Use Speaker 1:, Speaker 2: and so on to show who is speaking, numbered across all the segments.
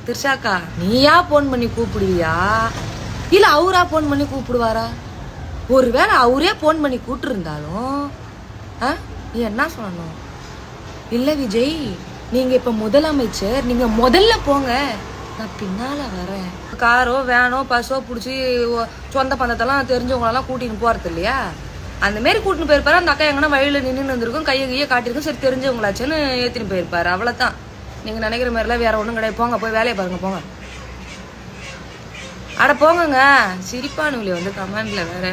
Speaker 1: திரிஷாக்கா, நீயா போன் பண்ணி கூப்பிடுவியா இல்ல அவரா போன் பண்ணி கூப்பிடுவாரா? ஒருவேளை அவரே போன் பண்ணி கூப்பிட்டு இருந்தாலும் நீ என்ன சொல்லணும்? இல்ல விஜய், நீங்க இப்ப முதலமைச்சர், நீங்க முதல்ல போங்க, நான் பின்னால வரேன். காரோ வேனோ பஸ்ஸோ பிடிச்சி சொந்த பந்தத்தெல்லாம் தெரிஞ்சவங்களெல்லாம் கூட்டின்னு போறது இல்லையா? அந்த மாரி கூட்டின்னு போயிருப்பாரு. அந்த அக்கா எங்கன்னா வழியில நின்று இருந்திருக்கும், கையை கையை காட்டியிருக்கும், சரி தெரிஞ்சவங்களாச்சுன்னு ஏற்றின்னு போயிருப்பாரு. அவ்வளோதான். நீங்க நினைக்கிற மாதிரிலாம் வேற ஒன்றும் கிடையாது. போங்க, போய் வேலையை பாருங்க, போங்க. அட போங்கங்க. சிரிப்பானுவலி வந்து கமெண்ட்ல வேற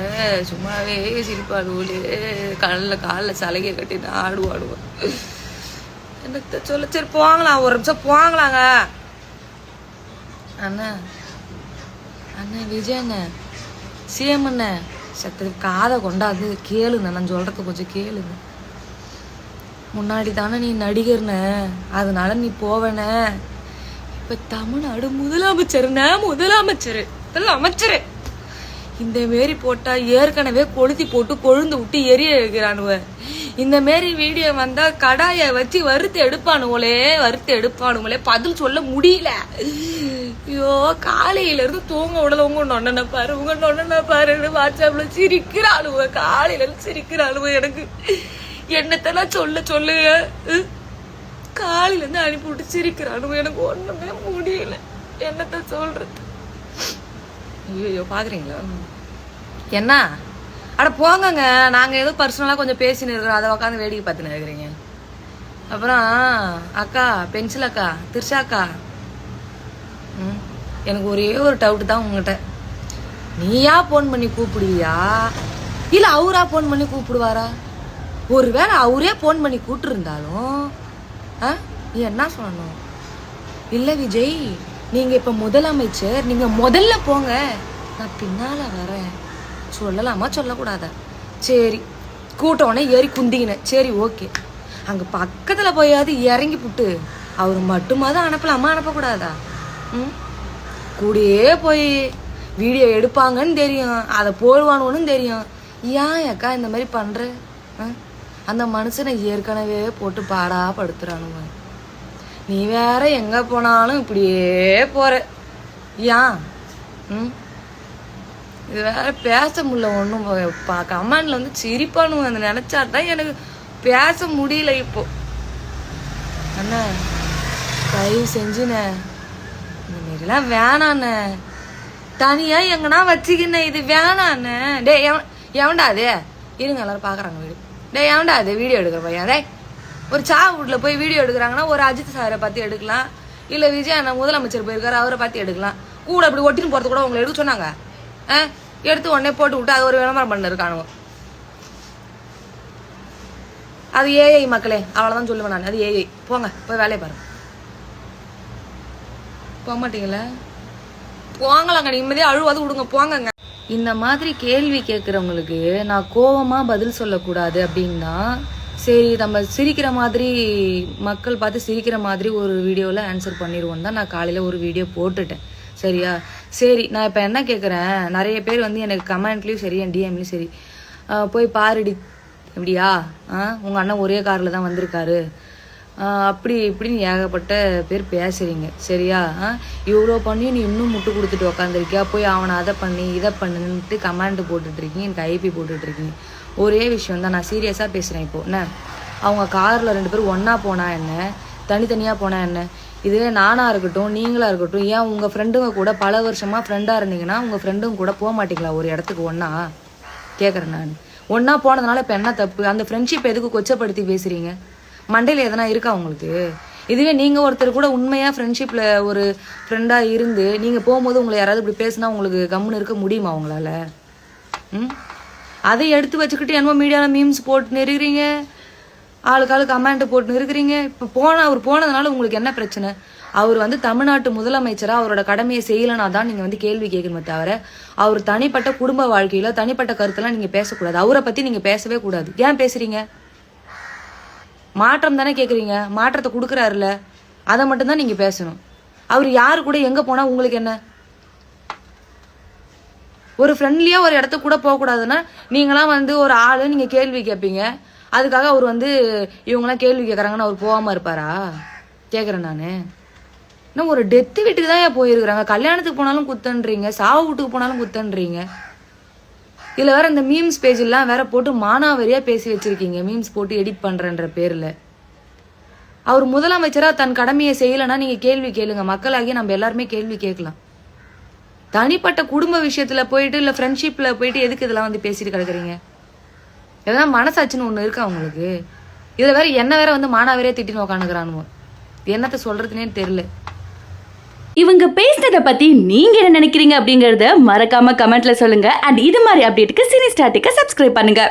Speaker 1: சும்மாவே சிரிப்பானுவலி. காலில் சலகையை கட்டி ஆடுவாடுவோம். எனக்கு சொல்ல, சரி போங்களாம், ஒரு நிமிஷம் போங்களாங்க. அண்ணா அண்ணா விஜய் அண்ணன், சிஎம் அண்ணன், சத்து காதை கொண்டாது கேளுங்க, நான் சொல்றது கொஞ்சம் கேளுங்க. முன்னாடி தானே நீ நடிகர்ன, அதனால நீ போவன. இப்ப தமிழ்நாடு முதலமைச்சர் இந்த மாரி போட்டா ஏற்கனவே கொளுத்தி போட்டு கொழுந்து விட்டு எரிய வைக்கிறானுவ. இந்த மாரி வீடியோ வந்தா கடாய வச்சு வறுத்து எடுப்பானுங்களே, பதில் சொல்ல முடியல. ஐயோ, காலையில இருந்து தூங்க விடல. உங்க நொண்ணனை பாரு வாட்ஸ்அப்ல சிரிக்கிறாளுவ, காலையில இருந்து சிரிக்கிறாளுவ. எனக்கு என்னத்தெல்லாம் சொல்லுங்க. காலையில இருந்து அனுப்பி விட்டு சிரிக்கிறானுவ, எனக்கு ஒண்ணுமே முடியல. என்னத்த சொல்றது? ஐயோ, பாக்குறீங்களா என்ன? அட போங்கங்க, நாங்க ஏதோ பர்சனலா கொஞ்சம் பேசின்னு இருக்கிறோம், அதை உட்காந்து வேடிக்கை பார்த்துன்னு இருக்கிறீங்க. அப்புறம் அக்கா, பென்சில் அக்கா, திரிஷாக்கா, எனக்கு ஒரே ஒரு டவுட் தான் உங்ககிட்ட. நீயா போன் பண்ணி கூப்பிடுவியா இல்ல அவரா போன் பண்ணி கூப்பிடுவாரா? ஒருவேளை அவரே போன் பண்ணி கூப்பிட்டு இருந்தாலும் நீ என்ன சொல்லணும்? இல்ல விஜய், நீங்க இப்ப முதலமைச்சர், நீங்க முதல்ல போங்க, நான் பின்னால வரேன். சொல்லலாமா சொல்லக்கூடாதா? சரி, கூட்டோடனே ஏறி குந்திக்கினேன், சரி ஓகே. அங்க பக்கத்துல போயாவது இறங்கி புட்டு அவர் மட்டுமாவது அனுப்பலாமா அனுப்பக்கூடாதா? கூடயே போய் வீடியோ எடுப்பாங்கன்னு தெரியும், அதை போடுவானுன்னு தெரியும். ஏன் அக்கா இந்த மாதிரி பண்ற? அந்த மனுஷனை ஏற்கனவே போட்டு பாடா படுத்துறானுங்க. நீ வேற எங்க போனாலும் இப்படியே போற. ஏன் இது வேற பேச முடியல. ஒன்றும் கமெண்ட்ல வந்து சிரிப்பானுங்க. அந்த நினைச்சாதான் எனக்கு பேச முடியல இப்போ. அண்ணா தயவு செஞ்சுண்ணே, இந்த மாரிலாம் வேணாண்ணே, தனியா எங்கன்னா வச்சுக்கின, இது வேணாண்ணே. டே எவன்டா அது? இருங்க, எல்லாரும் பாக்குறாங்க வீடு. டே எவன்டா அது வீடியோ எடுக்கிற பையன்? டே, ஒரு வீட்டுல போய் வீடியோ எடுக்கிறாங்கன்னா ஒரு அஜித் சாரை பார்த்து எடுக்கலாம், இல்ல விஜய் அண்ணா முதலமைச்சர் போயிருக்காரு அவரை பார்த்து எடுக்கலாம். கூட இப்படி ஒட்டின்னு போறது கூட உங்களை எடுக்க சொன்னாங்க? எடுத்து உடனே போட்டு விட்டு அது ஒரு விளம்பரம் பண்ண இருக்கானுங்க. அது ஏஐ மக்களே, அவ்வளவுதான் சொல்லுவேன் நான். அது ஏஐ. போங்க, போய் வேலையை பாருங்க. போக மாட்டீங்களா? போங்களாங்க, நிம்மதியா அழுவாது விடுங்க, போங்கங்க. இந்த மாதிரி கேள்வி கேட்குறவங்களுக்கு நான் கோவமா பதில் சொல்லக்கூடாது அப்படின்னா, சரி நம்ம சிரிக்கிற மாதிரி, மக்கள் பார்த்து சிரிக்கிற மாதிரி ஒரு வீடியோவில் ஆன்சர் பண்ணிடுவோன்னு தான் நான் காலையில் ஒரு வீடியோ போட்டுட்டேன். சரியா? சரி, நான் இப்போ என்ன கேட்குறேன், நிறைய பேர் வந்து எனக்கு கமெண்ட்லேயும் சரி என் டிஎம்லேயும் சரி, போய் பாருடி இப்படியா, உங்கள் அண்ணன் ஒரே காரில் தான் வந்திருக்காரு, அப்படி இப்படின்னு ஏகப்பட்ட பேர் பேசுறீங்க. சரியா? இவ்வளோ பண்ணி நீ இன்னும் முட்டு கொடுத்துட்டு உக்காந்துருக்கியா, போய் அவனை அதை பண்ணி இதை பண்ணுன்ட்டு கமெண்ட் போட்டுட்ருக்கீங்க, எனக்கு ஐபி போட்டுட்ருக்கீங்க. ஒரே விஷயம் தான், நான் சீரியஸாக பேசுகிறேன். இப்போ என்ன, அவங்க காரில் 2 பேரும் ஒன்றா போனால் என்ன, தனித்தனியாக போனால் என்ன? இதுவே நானாக இருக்கட்டும், நீங்களாக இருக்கட்டும், ஏன் உங்கள் ஃப்ரெண்டுங்க கூட பல வருஷமாக ஃப்ரெண்டாக இருந்தீங்கன்னா உங்கள் ஃப்ரெண்டுங்க கூட போக மாட்டீங்களா ஒரு இடத்துக்கு ஒன்றா? கேட்குறேன் நான். ஒன்றா போனதுனால இப்போ என்ன தப்பு? அந்த ஃப்ரெண்ட்ஷிப் எதுக்கு கொச்சப்படுத்தி பேசுகிறீங்க? மண்டையில் எதனா இருக்கா உங்களுக்கு? இதுவே நீங்கள் ஒருத்தர் கூட உண்மையாக ஃப்ரெண்ட்ஷிப்பில் ஒரு ஃப்ரெண்டாக இருந்து நீங்கள் போகும்போது உங்களை யாராவது இப்படி பேசுனா உங்களுக்கு கம்முன்னு இருக்க முடியுமா உங்களால்? அதை எடுத்து வச்சுக்கிட்டு என்னமோ மீடியாவில் மீம்ஸ் போட்டுன்னு இருக்கிறீங்க, ஆளுக்கு கமெண்ட் போட்டுன்னு இருக்கிறீங்க. இப்போ அவர் போனதுனால உங்களுக்கு என்ன பிரச்சனை? அவர் வந்து தமிழ்நாட்டு முதலமைச்சராக அவரோட கடமையை செய்யலைனா தான் நீங்கள் வந்து கேள்வி கேட்கணுமே தவிர, அவர் தனிப்பட்ட குடும்ப வாழ்க்கையில் தனிப்பட்ட கருத்தெல்லாம் நீங்கள் பேசக்கூடாது. அவரை பற்றி நீங்கள் பேசவே கூடாது. ஏன் பேசுகிறீங்க? மாற்றம் தானே கேட்குறீங்க, மாற்றத்தை கொடுக்குறாருல, அதை மட்டும்தான் நீங்கள் பேசணும். அவர் யாரு கூட எங்கே போனால் உங்களுக்கு என்ன? ஒரு ஃப்ரெண்ட்லியாக ஒரு இடத்துக்கு கூட போகக்கூடாதுன்னா நீங்களாம் வந்து ஒரு ஆள் நீங்கள் கேள்வி கேட்பீங்க, அதுக்காக அவர் வந்து இவங்களாம் கேள்வி கேட்குறாங்கன்னு அவர் போகாமல் இருப்பாரா? கேட்குறேன் நான். இன்னும் ஒரு டெத்து வீட்டுக்கு தான் போயிருக்கிறாங்க. கல்யாணத்துக்கு போனாலும் குத்தன்றீங்க, சாவு வீட்டுக்கு போனாலும் குத்தன்றீங்க. இதில் வேற இந்த மீம்ஸ் பேஜெல்லாம் வேற போட்டு மானாவரியாக பேசி வச்சிருக்கீங்க. மீம்ஸ் போட்டு எடிட் பண்ணுறன்ற பேரில். அவர் முதலமைச்சராக தன் கடமையை செய்யலைன்னா நீங்கள் கேள்வி கேளுங்க. மக்களாகிய நம்ம எல்லாருமே கேள்வி கேட்கலாம். தனிப்பட்ட குடும்ப விஷயத்தில் போயிட்டு இல்லை ஃப்ரெண்ட்ஷிப்பில் போயிட்டு எதுக்கு இதெல்லாம் வந்து பேசிட்டு கிடக்குறீங்க? இதெல்லாம் மனசாட்சின்னு ஒன்று இருக்கா உங்களுக்கு? இதில் வேற என்ன வேற வந்து மானாவரியாக திட்டின்னு உக்காந்துக்கிறானுவோ. என்னத்த சொல்றதுன்னே தெரியல.
Speaker 2: இவங்க பேசினதை பத்தி நீங்க என்ன நினைக்கிறீங்க அப்படிங்கறத மறக்காம கமெண்ட்ல சொல்லுங்க. அண்ட் இது மாதிரி அப்டேட்டுக்கு சினி ஸ்டாட்டிக்க சப்ஸ்கிரைப் பண்ணுங்க.